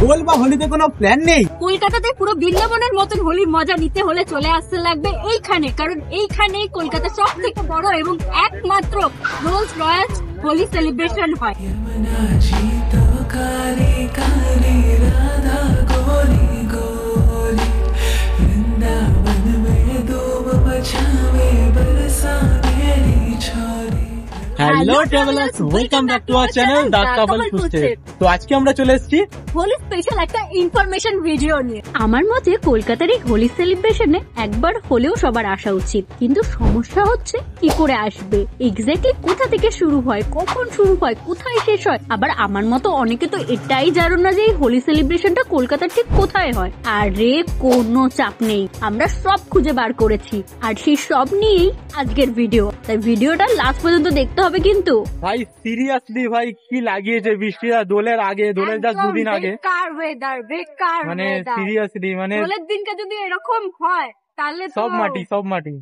দোল বা হোলিতে কোনো প্ল্যান নেই? কলকাতাতে পুরো বৃন্দাবনের মতন হোলির মজা নিতে হলে চলে আসতে লাগবে এইখানে, কারণ এইখানেই কলকাতার সব থেকে বড় এবং একমাত্র রোলস রয়েলস হোলি সেলিব্রেশন হয়। Hello travellers, welcome back to our channel the couple fusted. তো আজকে আমরা চলে এসেছি হোলি স্পেশাল একটা ইনফরমেশন ভিডিও নিয়ে। আমার মতে কলকাতার এই হোলি সেলিব্রেশনে একবার হলেও সবার আসা উচিত, কিন্তু সমস্যা হচ্ছে কি করে আসবে, এক্স্যাক্টলি কোথা থেকে শুরু হয়, কখন শুরু হয়, কোথায় শেষ হয়। আবার আমার মতো অনেকে তো এটাই জানো না যে এই হোলি সেলিব্রেশনটা কলকাতার ঠিক কোথায় হয়। আরে কোনো চাপ নেই, আমরা সব খুঁজে বার করেছি, আর সেই সব নিয়েই আজকের ভিডিও। তাই ভিডিওটা লাস্ট পর্যন্ত দেখতে হবে কিন্তু। ভাই সিরিয়াসলি ভাই কি লাগিয়েছে বৃষ্টিটা দোলের আগে, দোলের জাস্ট দুদিন আগে। বেকার ওয়েদার, বেকার মানে ওয়েদার। সিরিয়াসলি মানে দোলের দিনটা যদি এরকম হয় তাহলে তো সব মাটি সব মাটি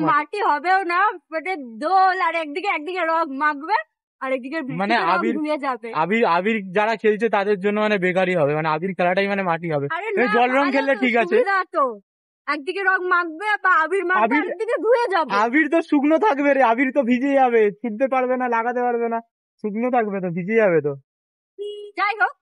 মাটি হবেও না, মানে দোল আর একদিকে রং মাখবে আর একদিকে মানে আবির ধুয়ে যাবে। আবির যারা খেলছে তাদের জন্য মানে বেকারই হবে, মানে আবির খেলাটাই মানে মাটি হবে। জল রং খেললে ঠিক আছে, তো একদিকে রং মাখবে বা আবির মাখবে, একদিকে ধুয়ে যাবে। আবির তো শুকনো থাকবে রে, আবির তো ভিজে যাবে, ছিঁড়তে পারবে না, লাগাতে পারবে না, শুকনো থাকবে তো, ভিজে যাবে তো। যাই হোক,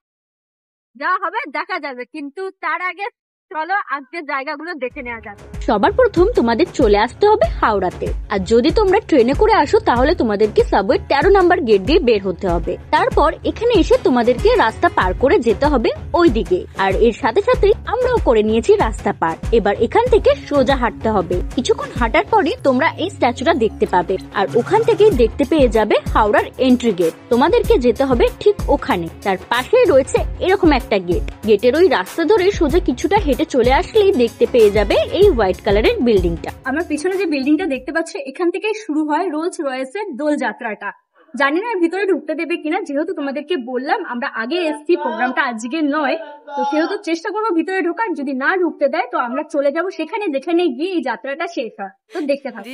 যা হবে দেখা যাবে, কিন্তু তার আগে চলো আজকের জায়গাগুলো দেখে নেওয়া যাবে। সবার প্রথম তোমাদের চলে আসতে হবে হাওড়াতে, আর যদি তোমরা ট্রেনে করে আসো তাহলে তোমাদেরকে সাবওয়ে 13 নাম্বার গেট দিয়ে বের হতে হবে। তারপর এখানে এসে তোমাদেরকে রাস্তা পার করে যেতে হবে ওই দিকে, আর এর সাথে সাথে আমরাও করে নিয়েছি রাস্তা পার। এবার এখান থেকে সোজা হাঁটতে হবে, কিছুক্ষণ হাঁটার পরে তোমরা এই স্ট্যাচুটা দেখতে পাবে, আর ওখান থেকেই দেখতে পেয়ে যাবে হাওড়ার এন্ট্রি গেট। তোমাদেরকে যেতে হবে ঠিক ওখানে, তার পাশেই রয়েছে এরকম একটা গেট। গেটের ওই রাস্তা ধরে সোজা কিছুটা হেঁটে চলে আসলেই দেখতে পেয়ে যাবে এই হোয়াইট কালারের বিল্ডিংটা। আমার পিছনে যে বিল্ডিংটা দেখতে পাচ্ছ, এখান থেকে শুরু হয় রোলস রয়েলসের দোল যাত্রাটা। জানি না ভিতরে ঢুকতে দেবে কিনা, যেহেতু তোমাদেরকে বললাম আমরা আগে এসছি, প্রোগ্রামটা আজকে নয়, তো সেহেতু চেষ্টা করবো ভিতরে ঢোকার। যদি না ঢুকতে দেয় তো আমরা চলে যাব সেখানে, যেখানে গিয়ে এই যাত্রাটা শেষ হয়। তো দেখতে থাকো।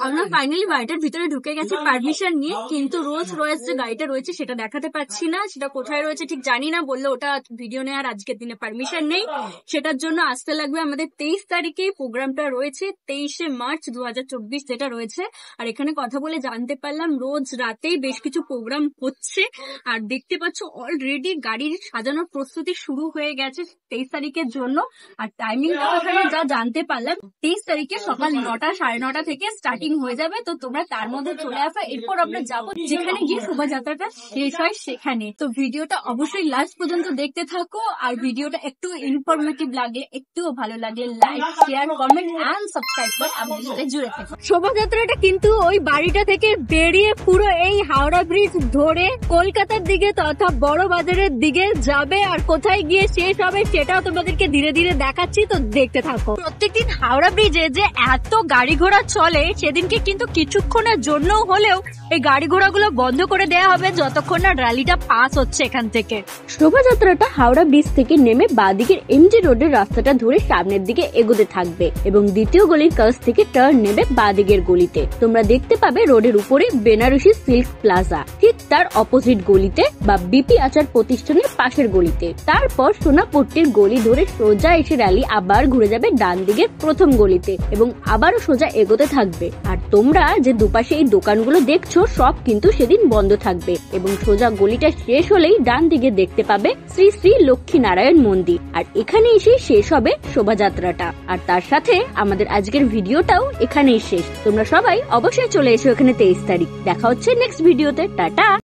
আমরা ফাইনালি বাড়িটার ভিতরে ঢুকে গেছি পারমিশন নিয়ে, কিন্তু রোলস রয়েলস যে গাড়িটা রয়েছে সেটা দেখাতে পাচ্ছি না, সেটা কোথায় রয়েছে ঠিক জানি না। বললে ওটা ভিডিও নেওয়ার আজকের দিনে পারমিশন নেই, সেটার জন্য আসতে লাগবে আমাদের 23 তারিখে প্রোগ্রামটা রয়েছে, 23শে মার্চ 2024 যেটা রয়েছে। আর এখানে কথা বলে জানতে পারলাম রোজ রাতেই বেশ কিছু প্রোগ্রাম হচ্ছে, আর দেখতে পাচ্ছ অলরেডি গাড়ির সাজানোর প্রস্তুতি শুরু হয়ে গেছে 23 তারিখের জন্য। আর টাইমিংটা ওখানে যা জানতে পারলাম, 23 তারিখে সকাল 9টা 9:30 থেকে স্টার্টিং হয়ে যাবে। তো তোমরা তার মধ্যে চলে আসো, এরপর আমরা যাবো যেখানে গিয়ে শোভাযাত্রাটা শেষ হয় সেখানে। তো ভিডিওটা অবশ্যই লাস্ট পর্যন্ত দেখতে থাকো, আর ভিডিওটা একটু ইনফরমেটিভ লাগলে, একটুও ভালো লাগলে like, share, comment and subscribe করে আমাদের সাথে জুড়ে থাকো। শোভাযাত্রাটা কিন্তু ওই বাড়িটা থেকে বেরিয়ে পুরো এই হাওড়া ব্রিজ ধরে কলকাতার দিকে তথা বড় বাজারের দিকে যাবে, আর কোথায় গিয়ে শেষ হবে সেটাও তোমাদেরকে ধীরে ধীরে দেখাচ্ছি, তো দেখতে থাকো। প্রত্যেকদিন হাওড়া ব্রিজে যে এত গাড়ি ঘোড়া চলে, সেদিনকে কিন্তু কিছুক্ষণের জন্য হলেও এই গাড়ি ঘোড়াগুলো বন্ধ করে দেওয়া হবে যতক্ষণ না র্যালিটা পাস হচ্ছে এখান থেকে। শোভাযাত্রাটা হাওড়া ব্রিজ থেকে নেমে বাঁদিকের এমজি রোডের রাস্তাটা ধরে সামনের দিকে এগোতে থাকবে, এবং দ্বিতীয় গলির কাছ থেকে টার্ন নেবে বাঁদিকের গলিতে। তোমরা দেখতে পাবে রোডের উপরে বেনারসি সিল্ক প্লাজা, ঠিক তার অপোজিট গলিতে বা বিপি আচার প্রতিষ্ঠানের পাশের গলিতে। তারপর সোনাপট্টির গলি ধরে সোজা এসে র্যালি আবার ঘুরে যাবে ডান দিকের প্রথম গলিতে, এবং আবারও সোজা এগোতে থাকবে। আর তোমরা যে দুপাশে এই দোকানগুলো দেখছো সব কিন্তু সেদিন বন্ধ থাকবে, এবং সোজা গলিটা শেষ হলেই ডান দিকে দেখতে পাবে শ্রী শ্রী লক্ষ্মী নারায়ণ মন্দির, আর এখানে এসে শেষ হবে শোভাযাত্রাটা। আর তার সাথে আমাদের আজকের ভিডিওটাও এখানেই শেষ। তোমরা সবাই অবশ্যই চলে এসো এখানে 23 তারিখ। দেখা হচ্ছে নেক্সট ভিডিওতে। টাটা।